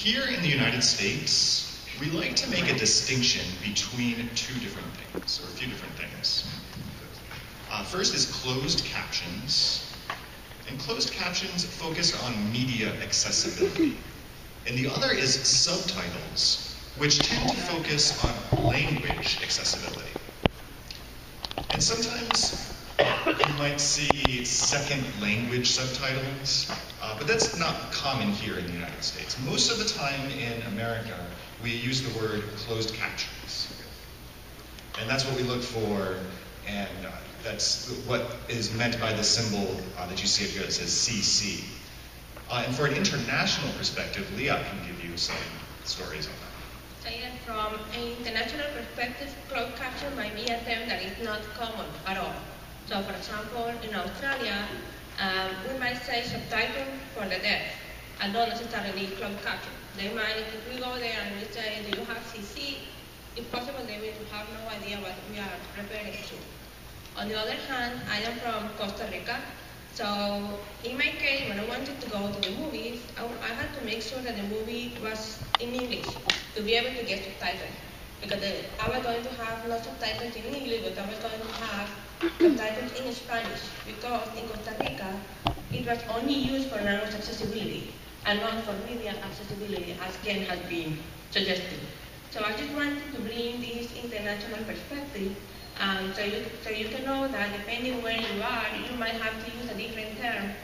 Here in the United States, we like to make a distinction between two different things, or a few different things. First is closed captions, and closed captions focus on media accessibility. And the other is subtitles, which tend to focus on language accessibility. And sometimes you might see second language subtitles, but that's not common here in the United States. Most of the time in America, we use the word closed captions. And that's what we look for, and that's what is meant by the symbol that you see up here that says CC. And for an international perspective, Liat can give you some stories on that. From an international perspective, closed caption might be a term that is not common at all. So for example, in Australia, we might say subtitle for the deaf, and not necessarily closed caption. They might, if we go there and we say, do you have CC? It's possible they will have no idea what we are referring to. On the other hand, I am from Costa Rica, so in my case, when I wanted to go to the movies, I had to make sure that the movie was in English to be able to get subtitles. Because I was going to have no subtitles in English, but I was going to have subtitles in Spanish, because in Costa Rica, it was only used for language accessibility, and not for media accessibility, as Jen has been suggesting. So I just wanted to bring this international perspective, so you can know that depending where you are, you might have to use a different term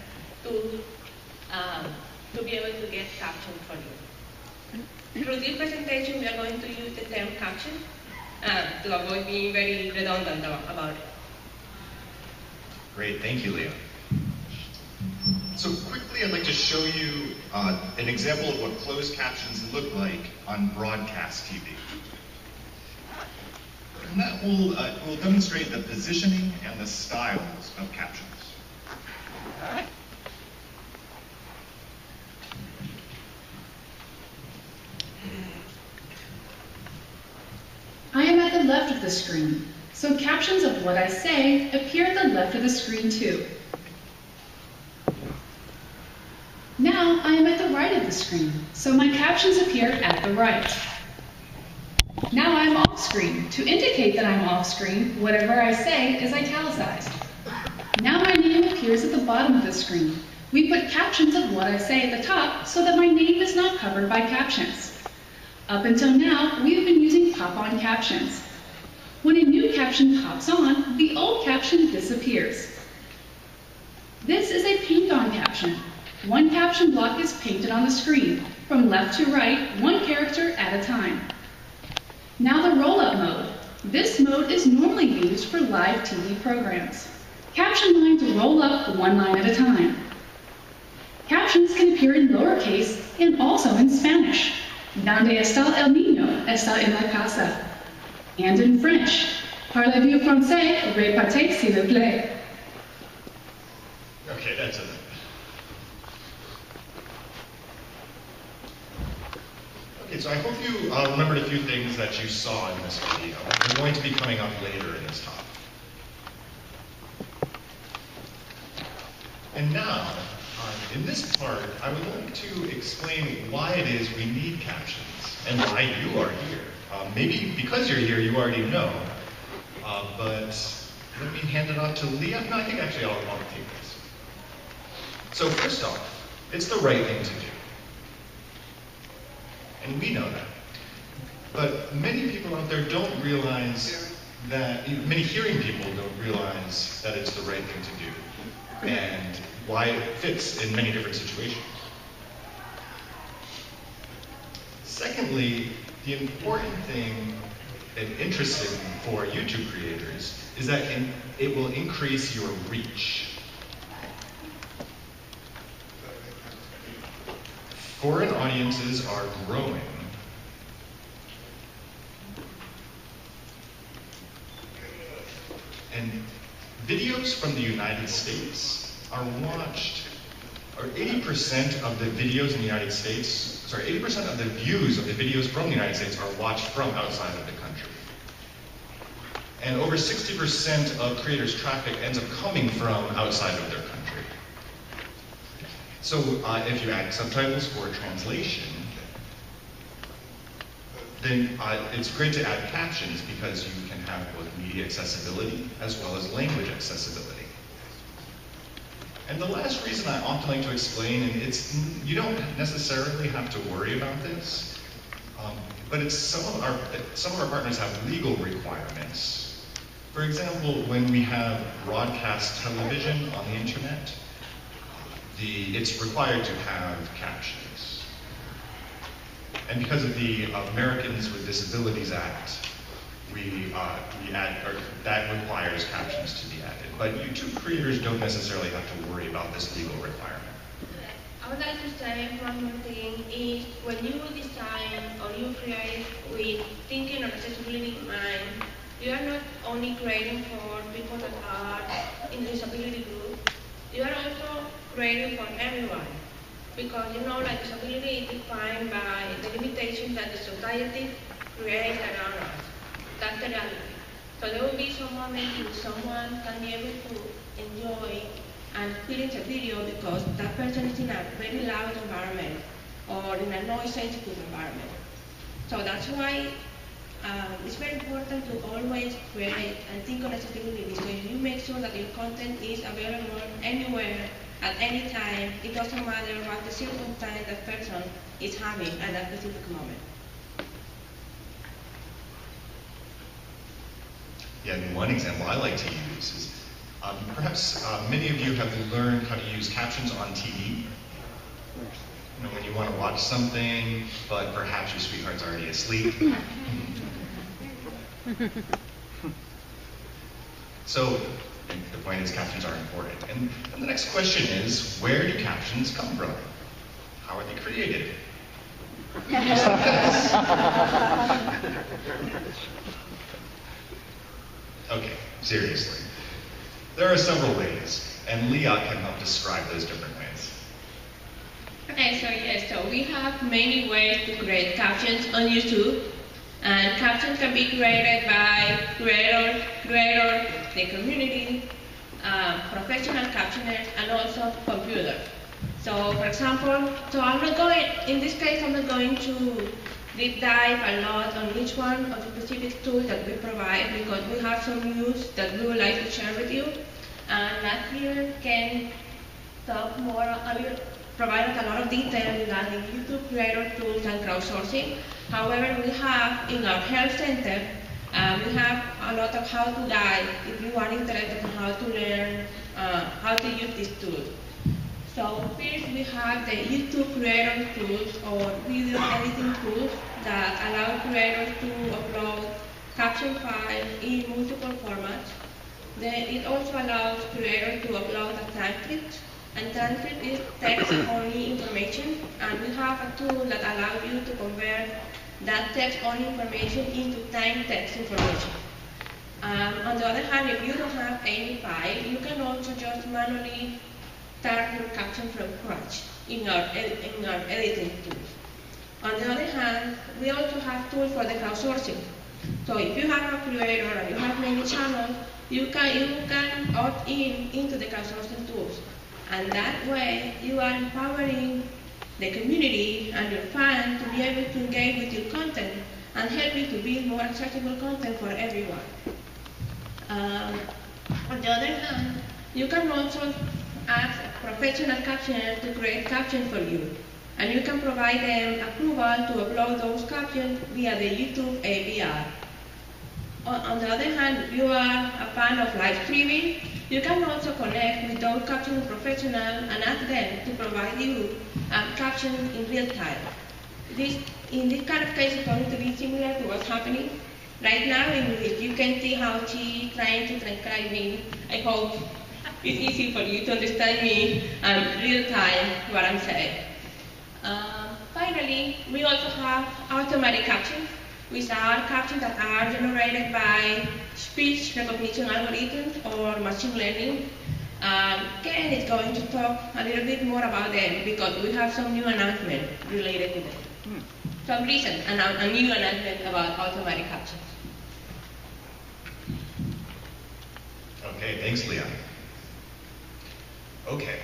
to be able to get captions for you. Through this presentation, we are going to use the term caption to avoid being very redundant about it. Great, thank you, Leah. So quickly, I'd like to show you an example of what closed captions look like on broadcast TV. And that will demonstrate the positioning and the styles of captions. I am at the left of the screen, so captions of what I say appear at the left of the screen too. Now I am at the right of the screen, so my captions appear at the right. Now I am off screen. To indicate that I'm off screen, whatever I say is italicized. Now my name appears at the bottom of the screen. We put captions of what I say at the top so that my name is not covered by captions. Up until now, we have been using pop-on captions. When a new caption pops on, the old caption disappears. This is a paint-on caption. One caption block is painted on the screen, from left to right, one character at a time. Now the roll-up mode. This mode is normally used for live TV programs. Caption lines roll up one line at a time. Captions can appear in lowercase and also in Spanish. Donde está el niño? Está en la casa. And in French. Parlez-vous français? Repartez s'il vous plaît. Okay, that's it. Okay, so I hope you remembered a few things that you saw in this video. They're going to be coming up later in this talk. And now, in this part, I would like to explain why it is we need captions and why you are here. Maybe because you're here, you already know, but let me hand it on to Leah. No, I think actually I'll take this. So first off, it's the right thing to do. And we know that. But many people out there don't realize that, many hearing people don't realize that it's the right thing to do and why it fits in many different situations. Secondly, the important thing and interesting for YouTube creators is that it will increase your reach. Foreign audiences are growing. And videos from the United States are watched, or 80% of the videos in the United States, 80% of the views of the videos from the United States are watched from outside of the country. And over 60% of creators' traffic ends up coming from outside of their country. So if you add subtitles for translation, then it's great to add captions because you can have both media accessibility as well as language accessibility. And the last reason I often like to explain, and you don't necessarily have to worry about this, but it's some of our partners have legal requirements. For example, when we have broadcast television on the internet, it's required to have captions. And because of the Americans with Disabilities Act, that requires captions to be added. But YouTube creators don't necessarily have to worry about this legal requirement. I would like to say one more thing is when you design or you create with thinking of accessibility in mind, you are not only creating for people that are in disability group, you are also creating for everyone. Because like disability is defined by the limitations that the society creates around us. That's the reality. So there will be some moments when someone can be able to enjoy and experience a video because that person is in a very loud environment or in a noise-sensitive environment. So that's why it's very important to always create and think of accessibility. So you make sure that your content is available anywhere, at any time. It doesn't matter what the circumstance that person is having at that specific moment. Yeah, and one example I like to use is perhaps many of you have learned how to use captions on TV. When you want to watch something, but perhaps your sweetheart's already asleep. So the point is captions are important. And the next question is, where do captions come from? How are they created? Okay, seriously. There are several ways, and Liat can help describe those different ways. Okay, so we have many ways to create captions on YouTube. And captions can be created by creator, the community, professional captioners, and also computers. So, for example, in this case, I'm not going to deep dive a lot on each one of the specific tools that we provide because we have some use that we would like to share with you. And Matthew can talk more, provide us a lot of detail regarding YouTube creator tools and crowdsourcing. However, we have in our help center, we have a lot of how-to guide if you are interested in how to learn how to use these tools. So first we have the YouTube creator tools or video editing tools that allow creators to upload caption files in multiple formats. Then it also allows creators to upload a transcript. And transcript is text-only information, and we have a tool that allows you to convert that text-only information into time text information. On the other hand, if you don't have any file, you can also just manually start your caption from scratch in our editing tools. On the other hand, we also have tools for the crowdsourcing. So if you have a creator and you have many channels, you can opt into the crowdsourcing tools. And that way, you are empowering the community and your fans to be able to engage with your content and help you to build more accessible content for everyone. On the other hand, you can also ask professional captioners to create captions for you. And you can provide them approval to upload those captions via the YouTube API. On the other hand, if you are a fan of live streaming, you can also connect with those captioning professionals and ask them to provide you captions in real time. In this kind of case, it's going to be similar to what's happening right now in which you can see how she's trying to transcribe me. I hope it's easy for you to understand me real time what I'm saying. Finally, we also have automatic captions, which are captions that are generated by speech recognition algorithms or machine learning. Ken is going to talk a little bit more about them because we have some new announcement related to them. Some recent a new announcement about automatic captions. Okay, thanks, Liat. Okay.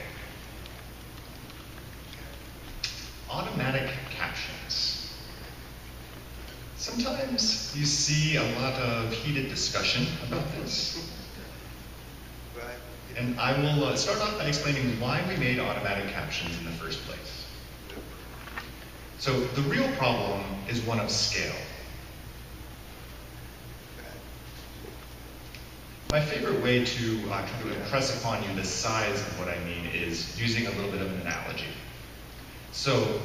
Automatic captions. Some Sometimes you see a lot of heated discussion about this. And I will start off by explaining why we made automatic captions in the first place. So the real problem is one of scale. My favorite way to kind of impress upon you the size of what I mean is using a little bit of an analogy. So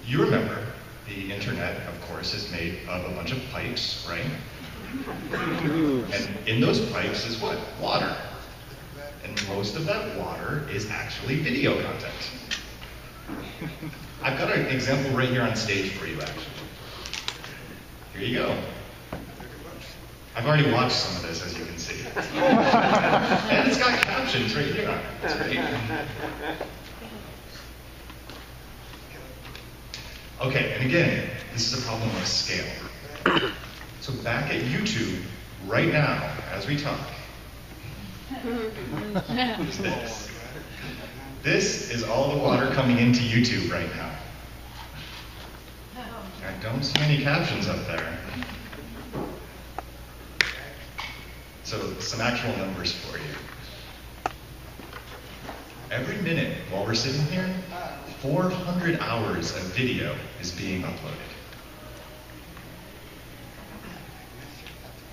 you remember the internet, of course, is made of a bunch of pipes, right? And in those pipes is what? Water. And most of that water is actually video content. I've got an example right here on stage for you, actually. Here you go. I've already watched some of this, as you can see. And it's got captions right here on it. It's great. Okay, and again, this is a problem of scale. So back at YouTube, right now, as we talk, is this. This is all the water coming into YouTube right now. I don't see any captions up there. So some actual numbers for you. Every minute while we're sitting here, 400 hours of video is being uploaded.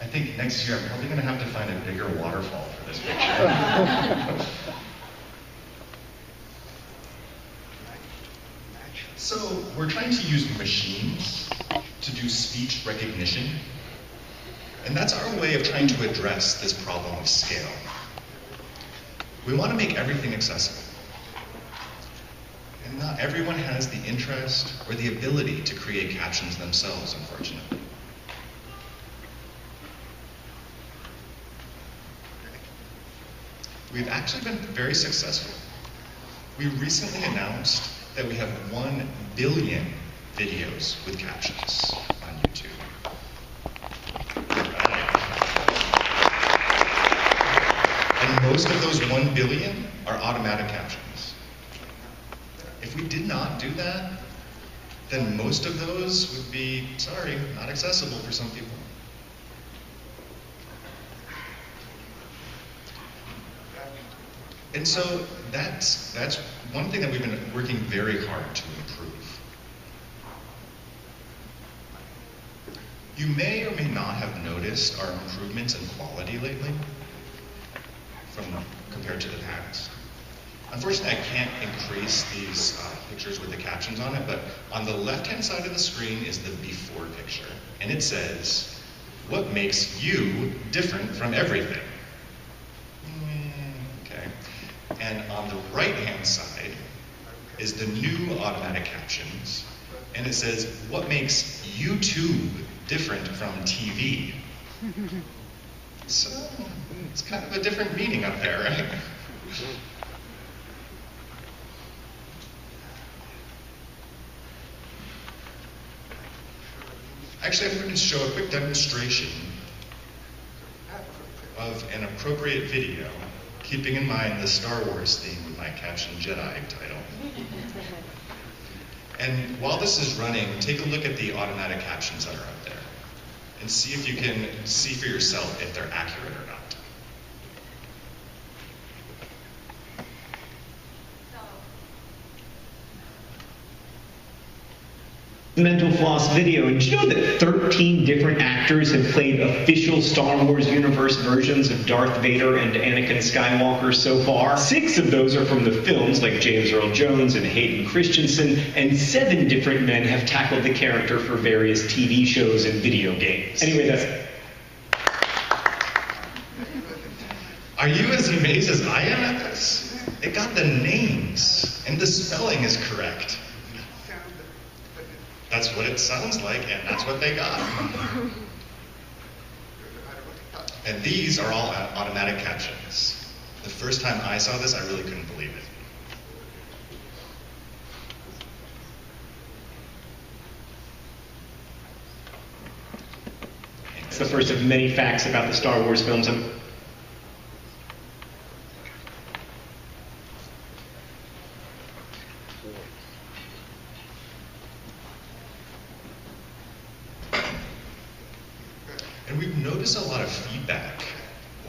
I think next year I'm probably going to have to find a bigger waterfall for this picture. So we're trying to use machines to do speech recognition. And that's our way of trying to address this problem of scale. We want to make everything accessible. And not everyone has the interest or the ability to create captions themselves, unfortunately. We've actually been very successful. We recently announced that we have 1 billion videos with captions on YouTube. And most of those 1 billion are automatic captions. If we did not do that, then most of those would be, sorry, not accessible for some people. And so that's one thing that we've been working very hard to improve. You may or may not have noticed our improvements in quality lately compared to the past. Unfortunately, I can't increase these pictures with the captions on it, but on the left-hand side of the screen is the before picture, and it says, "What makes you different from everything?" Okay. And on the right-hand side is the new automatic captions, and it says, "What makes YouTube different from TV?" So it's kind of a different meaning up there, right? Actually, I'm going to show a quick demonstration of an appropriate video, keeping in mind the Star Wars theme with my Caption Jedi title. And while this is running, take a look at the automatic captions that are up there and see if you can see for yourself if they're accurate or not. Mental Floss video, and did you know that 13 different actors have played official Star Wars universe versions of Darth Vader and Anakin Skywalker so far? 6 of those are from the films, like James Earl Jones and Hayden Christensen, and 7 different men have tackled the character for various TV shows and video games. Anyway, that's it. Are you as amazed as I am at this? It got the names, and the spelling is correct. That's what it sounds like, and that's what they got. And these are all automatic captions. The first time I saw this, I really couldn't believe it. It's the first of many facts about the Star Wars films. notice a lot of feedback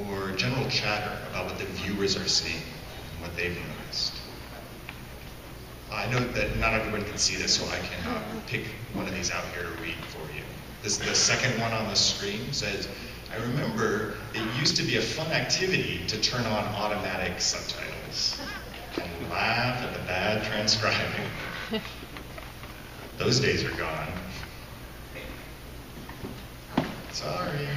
or general chatter about what the viewers are seeing and what they've noticed. I know that not everyone can see this, so I can pick one of these out here to read for you. The second one on the screen says, I remember it used to be a fun activity to turn on automatic subtitles and laugh at the bad transcribing. Those days are gone. Sorry.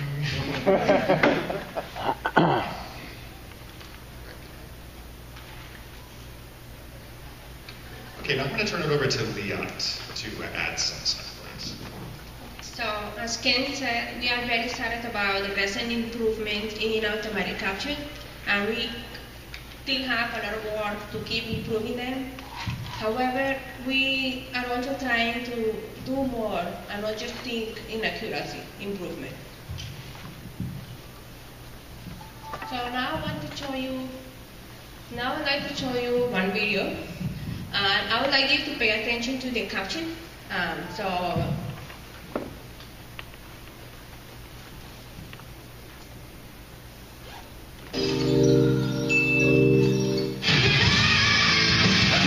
Okay, now I'm going to turn it over to Liat to add some stuff, please. So, as Ken said, we are very excited about the recent improvements in automatic caption, and we still have a lot of work to keep improving them. However, we are also trying to do more and not just think in accuracy improvement. So now I'd like to show you one video. And I would like you to pay attention to the caption.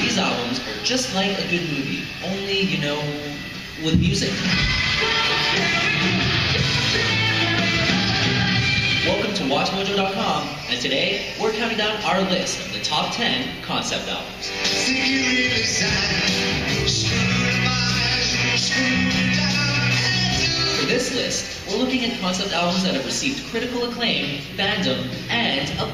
These albums are just like a good movie, only, you know, with music. Welcome to WatchMojo.com, and today we're counting down our list of the top 10 concept albums. For this list, we're looking at concept albums that have received critical acclaim, fandom, and a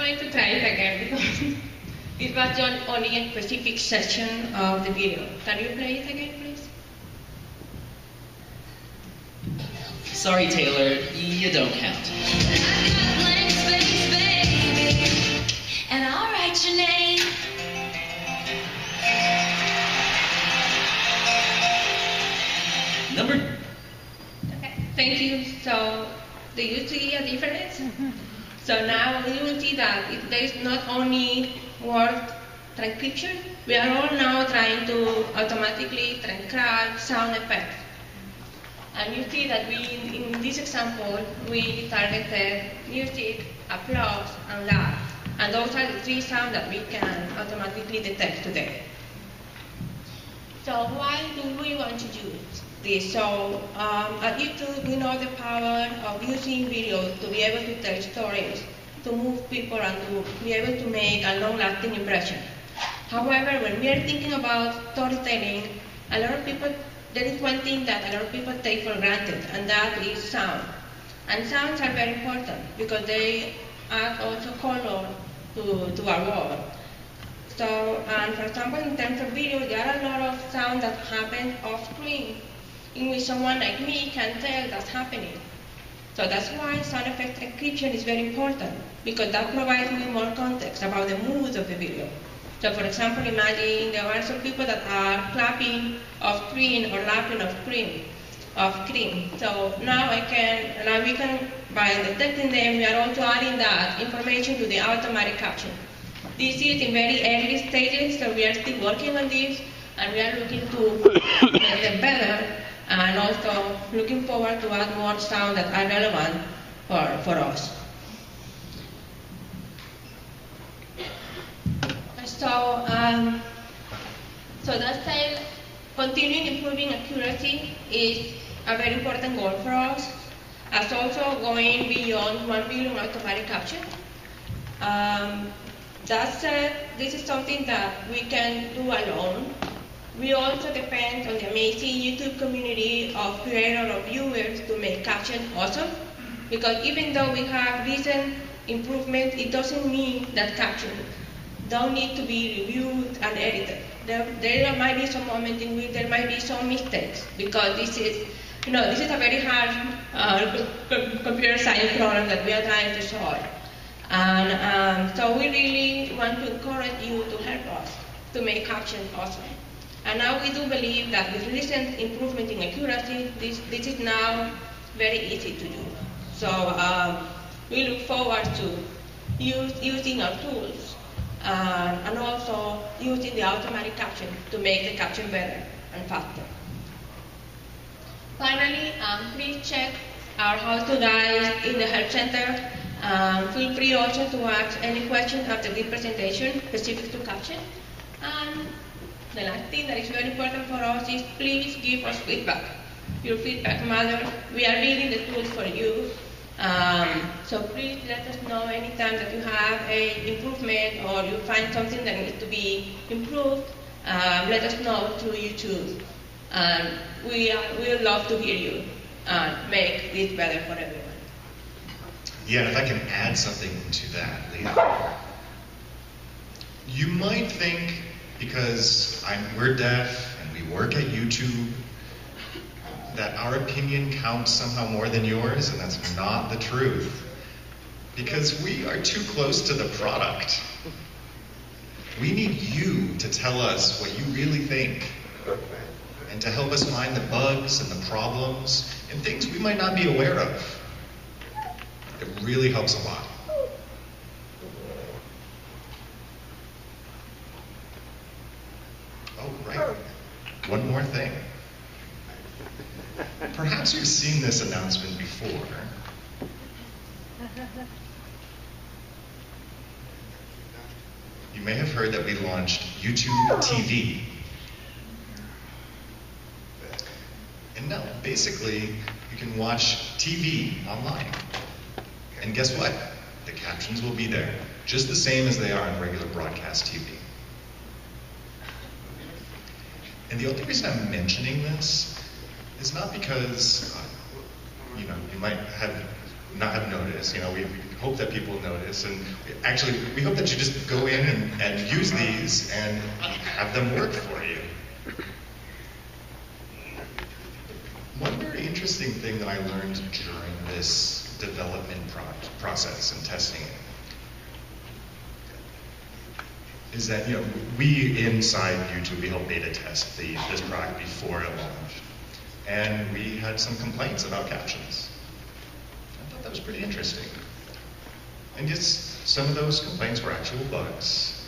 to try it again because it was done only a specific section of the video. Can you play it again, please? Sorry, Taylor, you don't count. I got blank space, baby, and I'll write your name. Number. Okay, thank you. So, do you see a difference? So now you will see that there is not only word transcription, we are all now trying to automatically transcribe sound effects. And you see that in this example, we targeted music, applause, and laugh. And those are the three sounds that we can automatically detect today. So why do we want to do this? So at YouTube, we know the power of using videos to be able to tell stories, to move people, and to be able to make a long-lasting impression. However, when we are thinking about storytelling, there is one thing that a lot of people take for granted, and that is sound. And sounds are very important because they add also color to our world. So, for example, in terms of video, there are a lot of sounds that happen off screen, in which someone like me can tell that's happening. So that's why sound effect transcription is very important, because that provides me more context about the mood of the video. So for example, imagine there are some people that are clapping off screen or laughing off screen. So now we can, by detecting them, we are also adding that information to the automatic caption. This is in very early stages, so we are still working on this, and we are looking to make them better, and also looking forward to add more sound that are relevant for us. So that said, continuing improving accuracy is a very important goal for us, as also going beyond 1 billion automatic caption. That said, this is something that we can do alone. We also depend on the amazing YouTube community of creators or viewers to make captions awesome, because even though we have recent improvements, it doesn't mean that captions don't need to be reviewed and edited. There might be some moments in which there might be some mistakes, because this is a very hard computer science problem that we are trying to solve. And so we really want to encourage you to help us to make captions awesome. And now we do believe that with recent improvement in accuracy, this is now very easy to do. So we look forward to using our tools and also using the automatic caption to make the caption better and faster. Finally, please check our how-to guide in the Help Center. Feel free also to ask any questions after this presentation specific to caption. And the last thing that is very important for us is please give us feedback. Your feedback matters. We are building the tools for you. So please let us know anytime that you have an improvement or you find something that needs to be improved. Let us know through YouTube. We would love to hear you make this better for everyone. Yeah, and if I can add something to that, Liat. You might think, because we're deaf and we work at YouTube, that our opinion counts somehow more than yours, and that's not the truth. Because we are too close to the product. We need you to tell us what you really think, and to help us find the bugs and the problems and things we might not be aware of. It really helps a lot. Oh, right. One more thing. Perhaps you've seen this announcement before. You may have heard that we launched YouTube TV. And now, basically, you can watch TV online. And guess what? The captions will be there, just the same as they are on regular broadcast TV. And the only reason I'm mentioning this is not because, you might not have noticed. We hope that people notice, and we hope that you just go in and use these and have them work for you. One very interesting thing that I learned during this development process and testing it is that we inside YouTube, we helped beta test this product before it launched, and we had some complaints about captions. I thought that was pretty interesting, and just some of those complaints were actual bugs,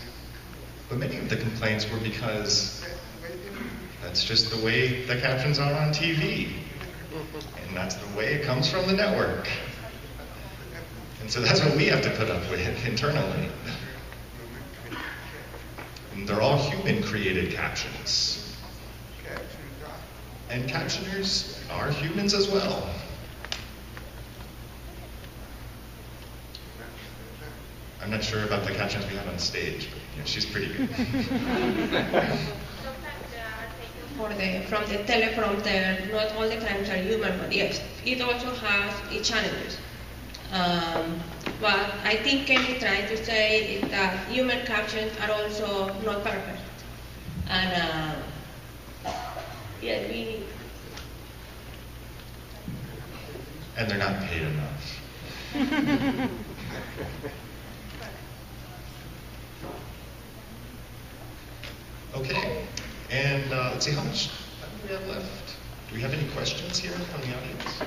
but many of the complaints were because that's just the way the captions are on TV, and that's the way it comes from the network. And so that's what we have to put up with internally. And they're all human-created captions. And captioners are humans as well. I'm not sure about the captions we have on stage, but she's pretty good. From the teleprompter, not all the times are human, but yes, it also has its challenges. What I think Ken is trying to say is that human captions are also not perfect. And and they're not paid enough. Okay, and let's see, how much time do we have left? Do we have any questions here from the audience?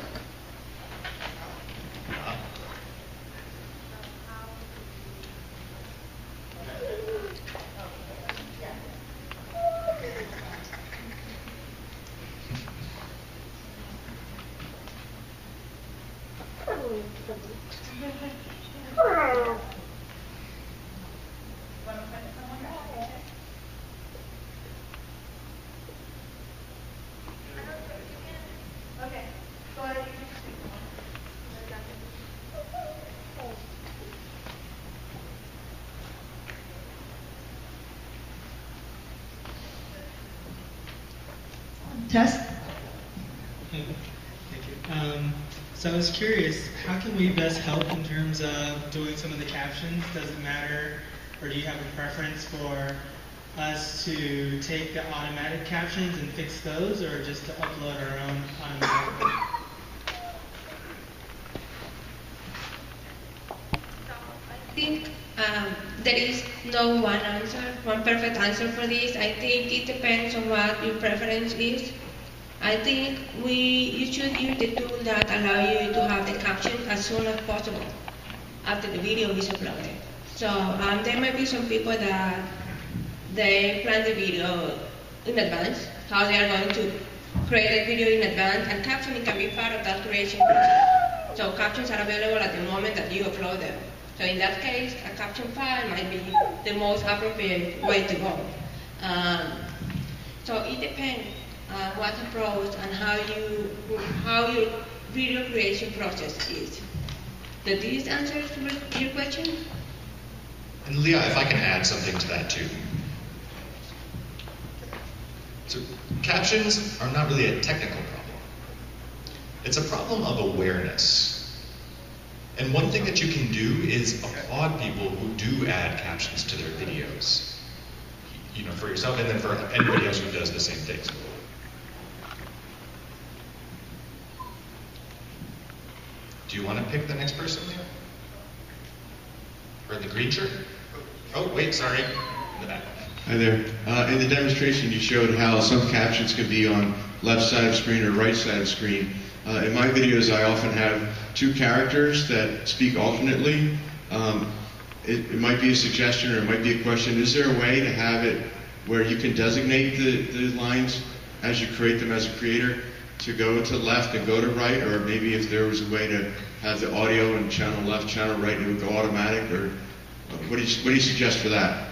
Test. Thank you. So I was curious, how can we best help in terms of doing some of the captions? Does it matter, or do you have a preference for us to take the automatic captions and fix those, or just to upload our own automatically? there is no one answer, one perfect answer for this. I think it depends on what your preference is. I think you should use the tool that allow you to have the caption as soon as possible after the video is uploaded. So there might be some people that they plan the video in advance, how they are going to create a video in advance, and captioning can be part of that creation process. So captions are available at the moment that you upload them. So in that case, a caption file might be the most appropriate way to go. So it depends what approach and how your video creation process is. Did this answer your question? And Leah, if I can add something to that too. So captions are not really a technical problem. It's a problem of awareness. And one thing that you can do is applaud people who do add captions to their videos. You know, for yourself and then for anybody else who does the same things. Do you want to pick the next person there? Or in the green shirt? Oh, wait, sorry. In the back. Hi there. In the demonstration, you showed how some captions could be on left side of screen or right side of screen. In my videos, I often have two characters that speak alternately. It might be a suggestion or it might be a question. Is there a way to have it where you can designate the lines as you create them as a creator to go to left and go to right? Or maybe if there was a way to have the audio and channel left, channel right, and it would go automatic? Or what do you suggest for that?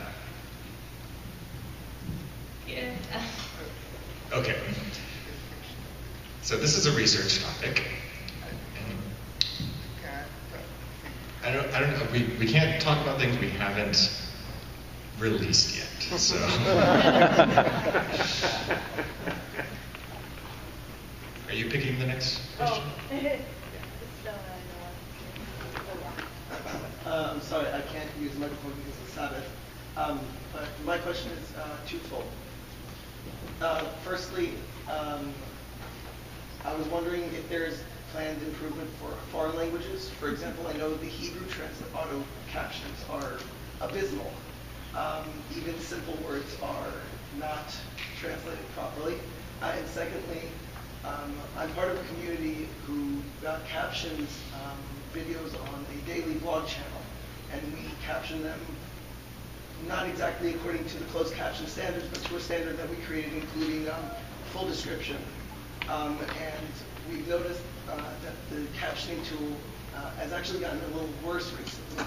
Okay. So this is a research topic. I don't know. We can't talk about things we haven't released yet. So. Are you picking the next question? I'm sorry, I can't use the microphone because of Sabbath. But my question is twofold. Firstly, I was wondering if there's planned improvement for foreign languages. For example, I know the Hebrew auto captions are abysmal. Even simple words are not translated properly. And secondly, I'm part of a community who captions videos on a daily blog channel, and we caption them not exactly according to the closed caption standards, but to a standard that we created, including full description. And we've noticed that the captioning tool has actually gotten a little worse recently.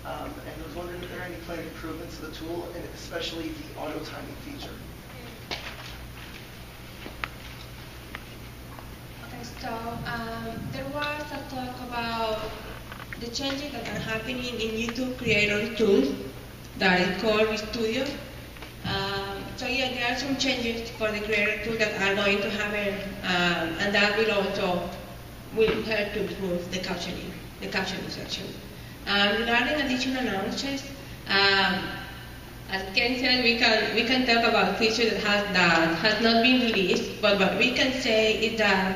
And I was wondering if there are any planned improvements to the tool, and especially the auto timing feature. Okay, so there was a talk about the changes that are happening in YouTube Creator Tool that is called Studio. So yeah, there are some changes for the Creator Tool that are going to happen, and that will also help to improve the captioning section. Regarding additional announcements, as Ken said, we can talk about features that has not been released, but what we can say is that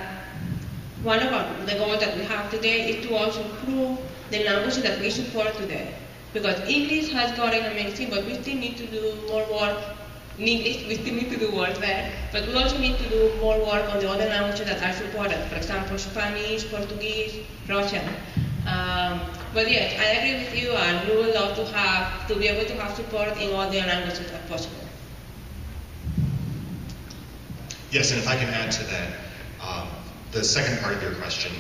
one of the goals that we have today is to also improve the languages that we support today. Because English has gotten amazing, but we still need to do more work in English. We still need to do work there, but we also need to do more work on the other languages that are supported. For example, Spanish, Portuguese, Russian. But yes, I agree with you, and we would love to be able to have support in all the languages as possible. Yes, and if I can add to that, the second part of your question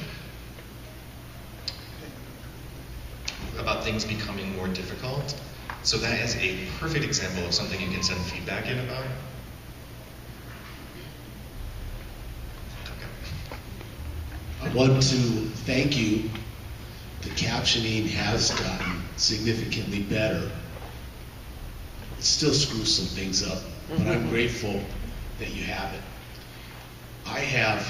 about things becoming more difficult. So that is a perfect example of something you can send feedback in about. I want to thank you. The captioning has gotten significantly better. It still screws some things up, but I'm grateful that you have it. I have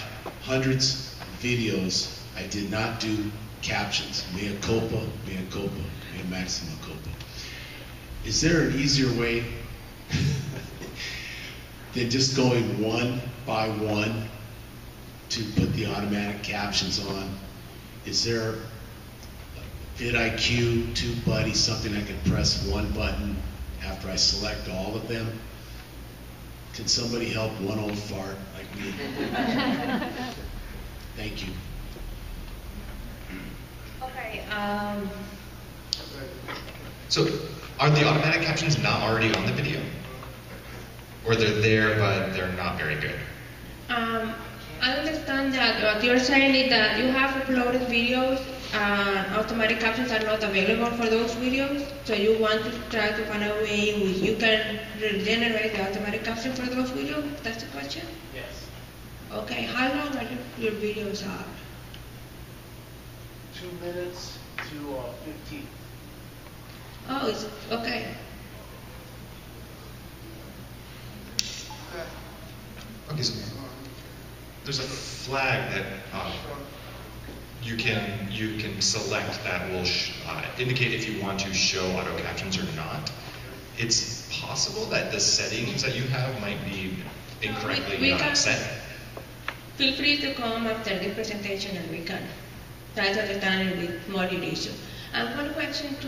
hundreds of videos I did not do captions. Mea culpa, mea maxima culpa. Is there an easier way than just going one by one to put the automatic captions on? Is there vidIQ, TubeBuddy, something I can press one button after I select all of them. Can somebody help one old fart like me? Thank you. Okay. So, are the automatic captions not already on the video? Or they're there, but they're not very good? I understand that what you're saying is that you have uploaded videos and automatic captions are not available for those videos, so you want to try to find a way in which you can regenerate the automatic caption for those videos? That's the question? Yes. Okay, how long are your videos are? 2 minutes to 15. Oh, it's okay. Okay, so there's a flag that you can select that will indicate if you want to show auto captions or not. It's possible that the settings that you have might be incorrectly set. Feel free to come after the presentation and we can try to understand a bit more the issue. One question to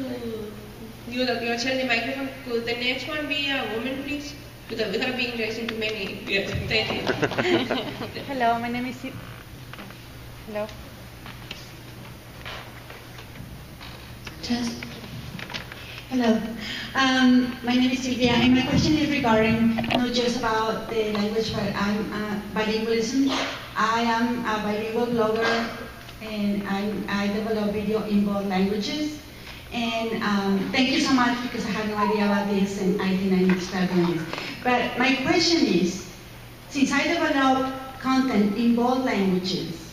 you that you're sharing the microphone. Could the next one be a woman, please? Because we have been raising too many. Yes, thank you. Hello, my name is Hello. Hello. My name is Sylvia, and my question is regarding not just about the language, but I'm bilingualism. I am a bilingual blogger, and I develop video in both languages. And thank you so much, because I had no idea about this, and I think I need to start doing this. But my question is, since I develop content in both languages,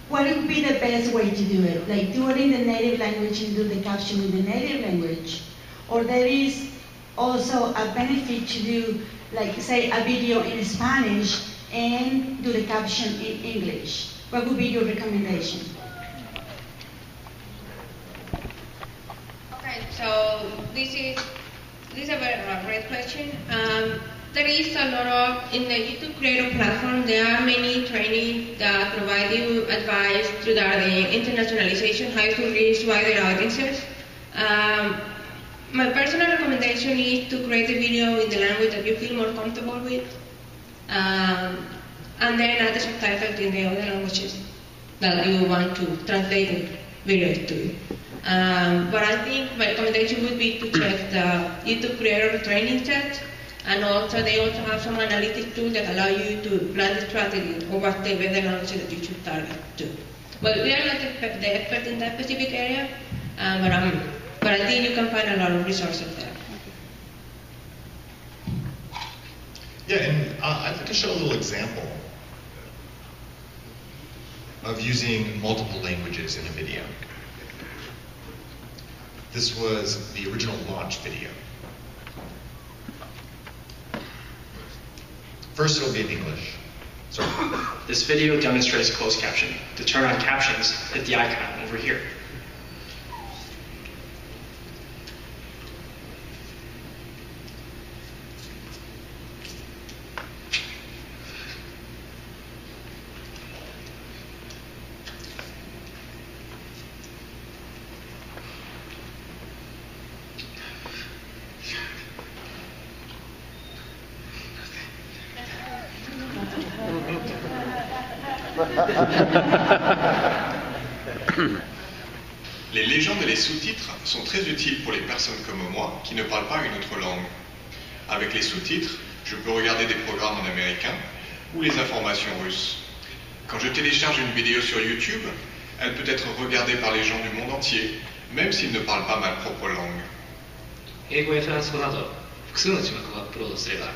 what would be the best way to do it? Like, do it in the native language and do the caption in the native language? Or there is also a benefit to do, like, say, a video in Spanish and do the caption in English? What would be your recommendation? Okay, so this is a very great question. There is a lot of, in the YouTube creator platform, there are many trainings that provide you advice regarding internationalization, how to reach wider audiences. My personal recommendation is to create a video in the language that you feel more comfortable with, and then add the subtitles in the other languages that you want to translate the videos to. But I think my recommendation would be to check the YouTube creator training set. And also, they also have some analytic tools that allow you to plan the strategy of what the better language that you should target to. Well, we are not the expert in that specific area, but I think you can find a lot of resources there. Yeah, and I'd like to show a little example of using multiple languages in a video. This was the original launch video. First, it'll be in English. Sorry. This video demonstrates closed captioning. To turn on captions, hit the icon over here. Les légendes et les sous-titres sont très utiles pour les personnes comme moi qui ne parlent pas une autre langue. Avec les sous-titres, je peux regarder des programmes en américain ou les informations russes. Quand je télécharge une vidéo sur YouTube, elle peut être regardée par les gens du monde entier, même s'ils ne parlent pas ma propre langue. 英語やフランス語など複数の字幕をアップロードすれば、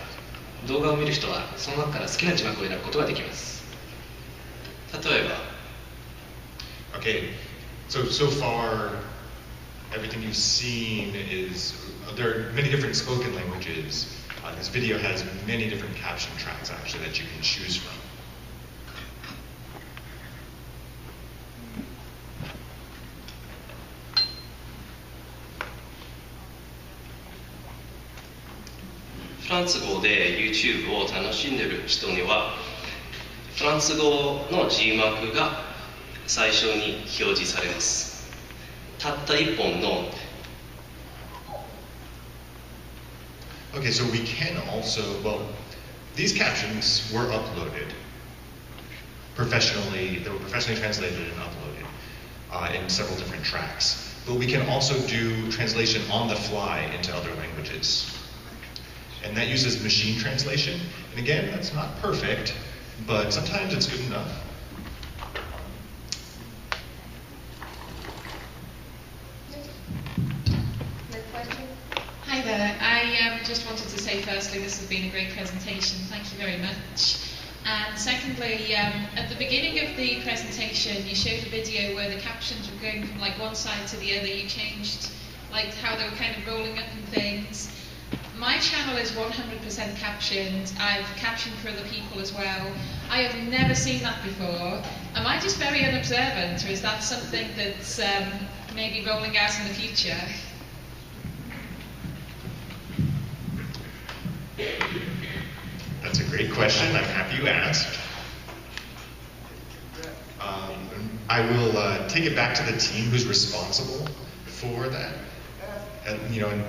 動画を見る人はその中から好きな字幕を選ぶことができます。例えば Okay, so far, everything you've seen is, there are many different spoken languages. This video has many different caption tracks, actually, that you can choose from. France フランス語で YouTube を楽しんでいる人には、フランス語の字幕が最初に表示されます。たった1本の Okay, so we can also, well, these captions were uploaded professionally, they were professionally translated and uploaded in several different tracks. But we can also do translation on the fly into other languages. And that uses machine translation. And again, that's not perfect, but sometimes it's good enough. Hi there. I just wanted to say firstly, this has been a great presentation. Thank you very much. And secondly, at the beginning of the presentation, you showed a video where the captions were going from like one side to the other. You changed like how they were kind of rolling up and things. My channel is 100% captioned. I've captioned for other people as well. I have never seen that before. Am I just very unobservant, or is that something that's maybe rolling out in the future? That's a great question. I'm happy you asked. I will take it back to the team who's responsible for that. And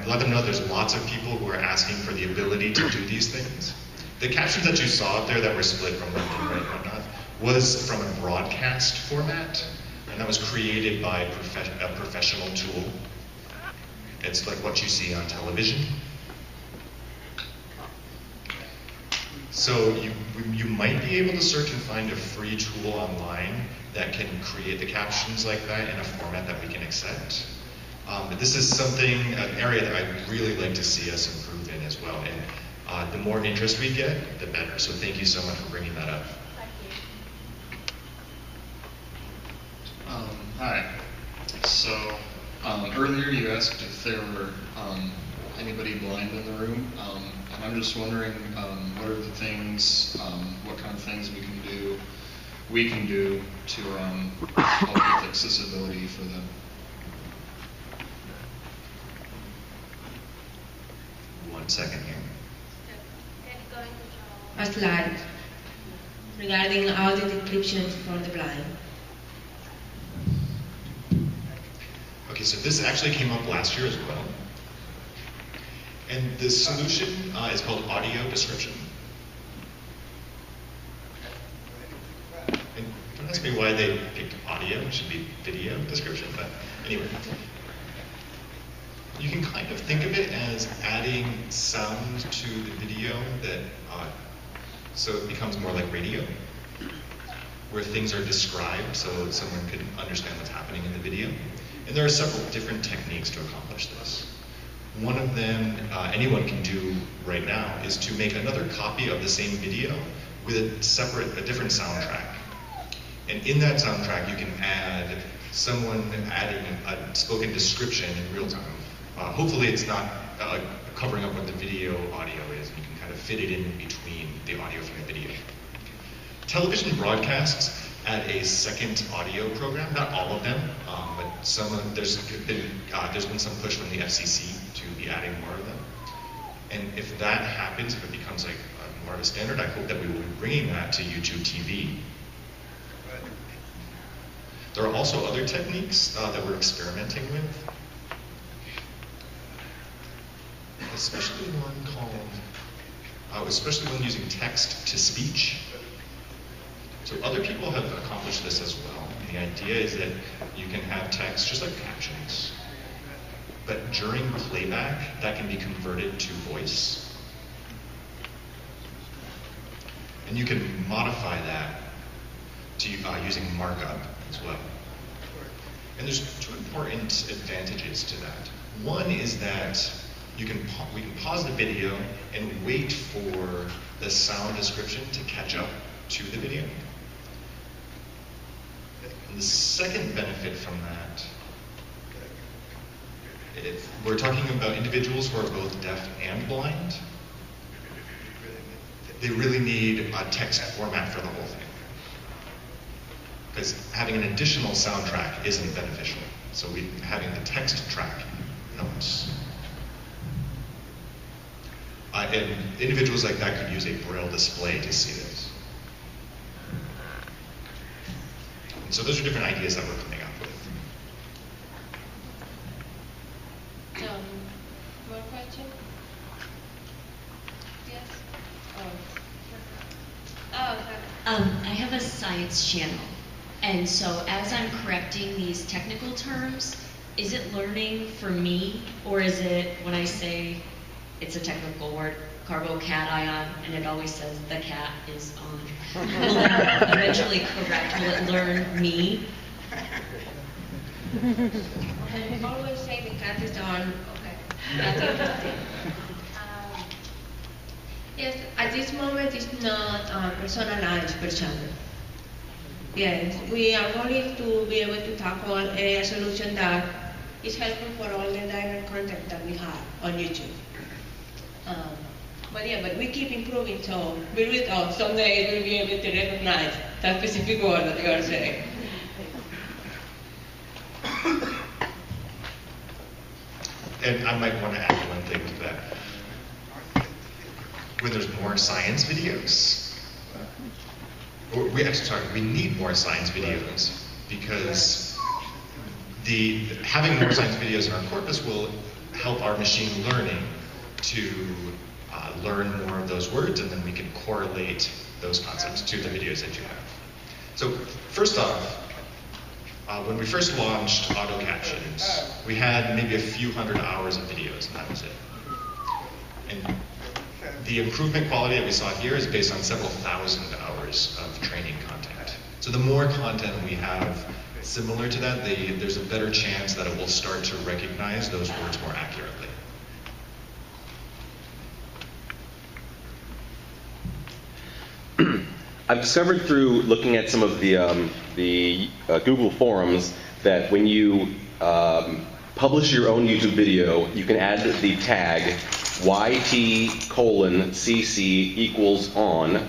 let them know there's lots of people who are asking for the ability to do these things. The captions that you saw up there that were split from left and right and whatnot was from a broadcast format, and that was created by a professional tool. It's like what you see on television. So you might be able to search and find a free tool online that can create the captions like that in a format that we can accept. But this is something, an area that I'd really like to see us improve in as well. And the more interest we get, the better. So thank you so much for bringing that up. Hi. So earlier you asked if there were anybody blind in the room, and I'm just wondering what are the things, what kind of things we can do to help with accessibility for them. One second here. A slide regarding audio decryption for the blind. Okay, so this actually came up last year as well. And the solution is called audio description. And don't ask me why they picked audio, it should be video description, but anyway. You can kind of think of it as adding sound to the video that, so it becomes more like radio, where things are described so someone can understand what's happening in the video. And there are several different techniques to accomplish this. One of them anyone can do right now is to make another copy of the same video with a different soundtrack. And in that soundtrack, you can add someone adding a spoken description in real time. Hopefully it's not covering up what the video audio is, and you can kind of fit it in between the audio from the video. Television broadcasts add a second audio program, not all of them, but there's been some push from the FCC to be adding more of them. And if that happens, if it becomes like more of a standard, I hope that we will be bringing that to YouTube TV. There are also other techniques that we're experimenting with. Especially one using text to speech. So other people have accomplished this as well. The idea is that you can have text just like captions, but during playback, that can be converted to voice. And you can modify that to using markup as well. And there's two important advantages to that. One is that we can pause the video and wait for the sound description to catch up to the video. And the second benefit from that, we're talking about individuals who are both deaf and blind. They really need a text format for the whole thing. Because having an additional soundtrack isn't beneficial. So having the text track helps. And individuals like that could use a braille display to see this. And so those are different ideas that we're coming up with. More questions? Yes? I have a science channel, and so as I'm correcting these technical terms, is it learning for me, or is it when I say it's a technical word, carbocation, and it always says the cat is on? Will that eventually correct? Will it learn me? I always say the cat is on. Okay. Yes, at this moment it's not personalized per channel. Yes, we are going to be able to tackle a solution that is helpful for all the direct content that we have on YouTube. But we keep improving, so be with us. Someday we'll be able to recognize that specific word that you are saying. And I might want to add one thing to that. When there's more science videos, we need more science videos because having more science videos in our corpus will help our machine learning to learn more of those words, and then we can correlate those concepts to the videos that you have. So first off, when we first launched auto captions, we had maybe a few hundred hours of videos, and that was it. And the improvement quality that we saw here is based on several thousand hours of training content. So the more content we have similar to that, there's a better chance that it will start to recognize those words more accurately. I've discovered through looking at some of the Google forums that when you publish your own YouTube video, you can add the tag YT:CC=on,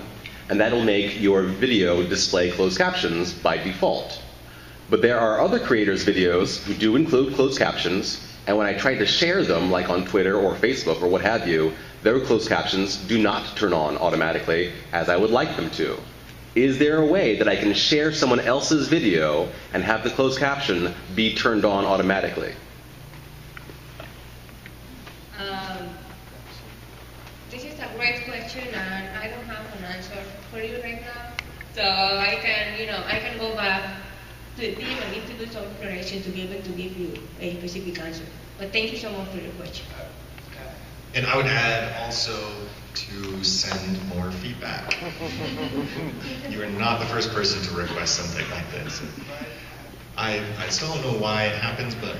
and that'll make your video display closed captions by default. But there are other creators' videos who do include closed captions, and when I try to share them, like on Twitter or Facebook or what have you, their closed captions do not turn on automatically as I would like them to. Is there a way that I can share someone else's video and have the closed caption be turned on automatically? This is a great question, and I don't have an answer for you right now. So I can go back to the team and need to do some exploration to be able to give you a specific answer. But thank you so much for your question. And I would add also to send more feedback. You are not the first person to request something like this. I still don't know why it happens, but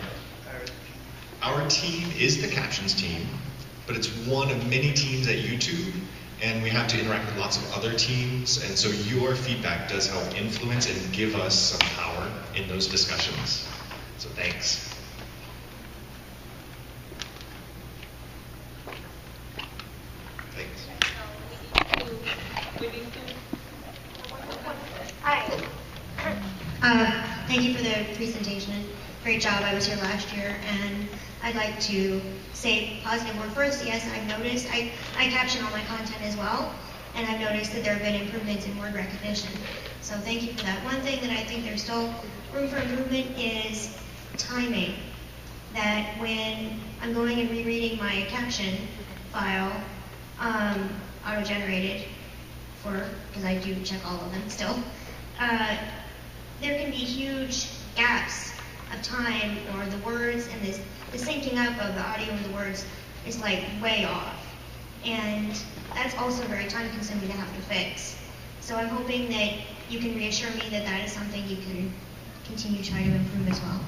our team is the captions team, but it's one of many teams at YouTube, and we have to interact with lots of other teams, and so your feedback does help influence and give us some power in those discussions. So thanks. Thank you for the presentation. Great job. I was here last year, and I'd like to say a positive word first. Yes, I've noticed, I caption all my content as well, and I've noticed that there have been improvements in word recognition. So thank you for that. One thing that I think there's still room for improvement is timing. That when I'm going and rereading my caption file, auto-generated, because I do check all of them still, there can be huge gaps of time, or the words and the syncing up of the audio and the words is like way off. And that's also very time consuming to have to fix. So I'm hoping that you can reassure me that that is something you can continue to try to improve as well.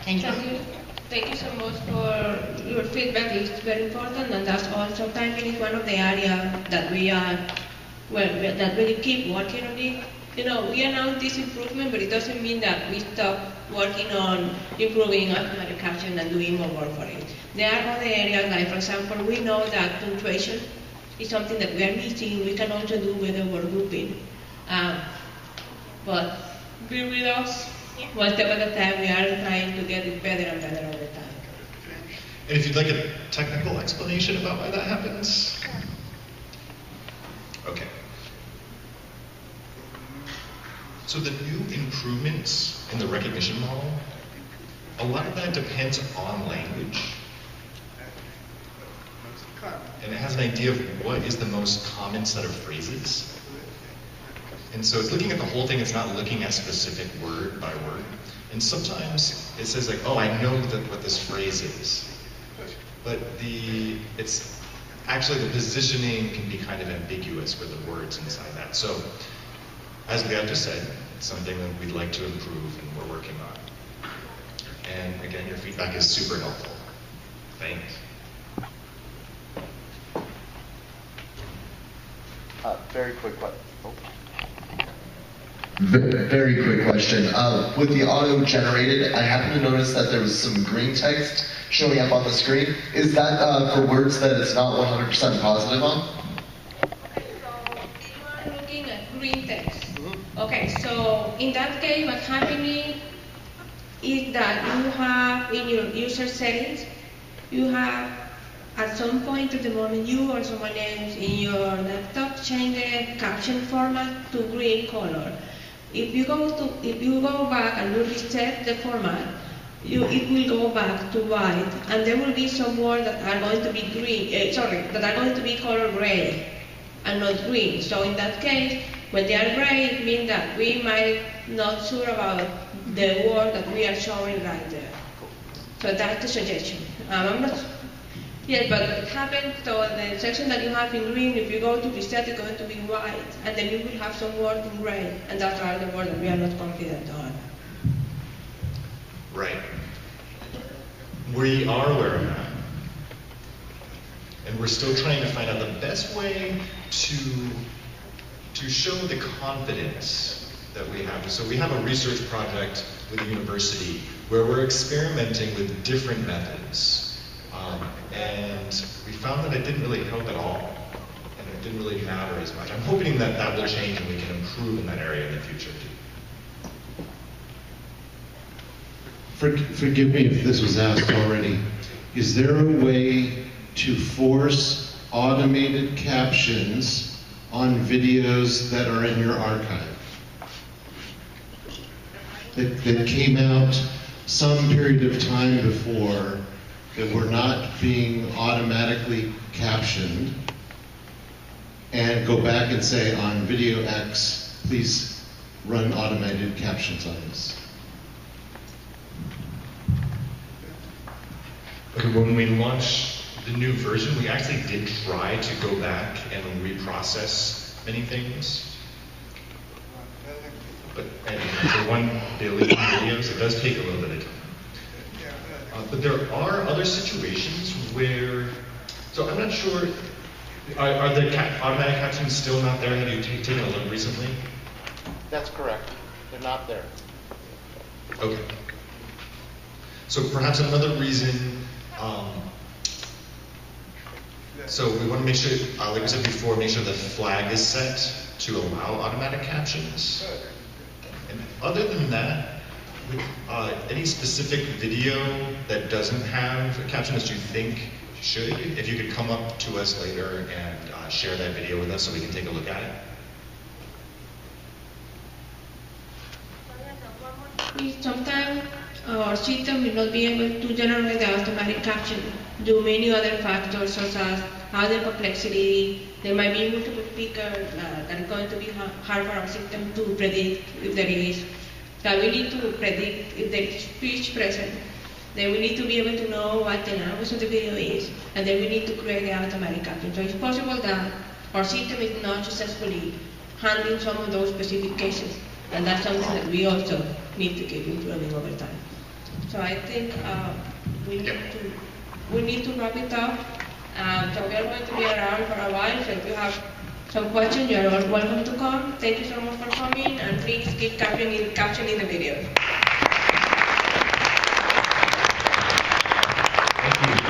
Thank you. Thank you so much for your feedback. It's very important, and that's also timing is one of the areas that we keep working on it. We announce this improvement, but it doesn't mean that we stop working on improving automatic caption and doing more work for it. There are other areas, like for example, we know that punctuation is something that we are missing. We can also do better word grouping. But be with us. One step at a time, we are trying to get it better and better all the time. And if you'd like a technical explanation about why that happens. Okay. So the new improvements in the recognition model a lot of that depends on language. And it has an idea of what is the most common set of phrases. And so it's looking at the whole thing, it's not looking at specific word by word. And sometimes it says like, oh, I know what this phrase is. But it's actually the positioning can be kind of ambiguous with the words inside that. So, as Liat just said, it's something that we'd like to improve and we're working on. And again, your feedback is super helpful. Thanks. Very quick question. Very quick question. With the auto-generated, I happen to notice that there was some green text showing up on the screen. Is that for words that it's not 100% positive on? You are looking at green text. Okay, so in that case, what's happening is that you have in your user settings, you have at some point at the moment you or someone else in your laptop change the caption format to green color. If you go back and you reset the format, it will go back to white, and there will be some words that are going to be that are going to be color gray and not green. So in that case, when they are gray, it means that we might not sure about the word that we are showing right there. So that's the suggestion. I'm not. Yes, but it happens, so the section that you have in green, if you go to reset, it's going to be white, and then you will have some words in gray, and that's are the words that we are not confident on. Right. We are aware of that. And we're still trying to find out the best way to show the confidence that we have. So we have a research project with the university where we're experimenting with different methods. And we found that it didn't really help at all, and it didn't really matter as much. I'm hoping that that will change and we can improve in that area in the future too. Forgive me if this was asked already. Is there a way to force automated captions on videos that are in your archive? That came out some period of time before, that were not being automatically captioned, and go back and say on video X, please run automated captions on this. Okay, when we launched the new version, we actually did try to go back and reprocess many things. But for 1 billion videos, it does take a little bit of time. But there are other situations where, so I'm not sure, are the automatic captions still not there? Have you taken a look recently? That's correct. They're not there. Okay. So perhaps another reason, so we want to make sure, like we said before, make sure the flag is set to allow automatic captions. And other than that, any specific video that doesn't have a caption that you think should, if you could come up to us later and share that video with us so we can take a look at it. Sometimes our system will not be able to generate the automatic caption due to many other factors such as audio complexity. There might be multiple speakers that are going to be hard for our system to predict if there is. So we need to predict if there is speech present. Then we need to be able to know what the language of the video is, and then we need to create the automatic caption. So it's possible that our system is not successfully handling some of those specific cases, and that's something that we also need to keep improving over time. So I think we need to wrap it up. So we are going to be around for a while. So if you have some questions, you are all welcome to come. Thank you so much for coming, and please keep captioning the video. Thank you.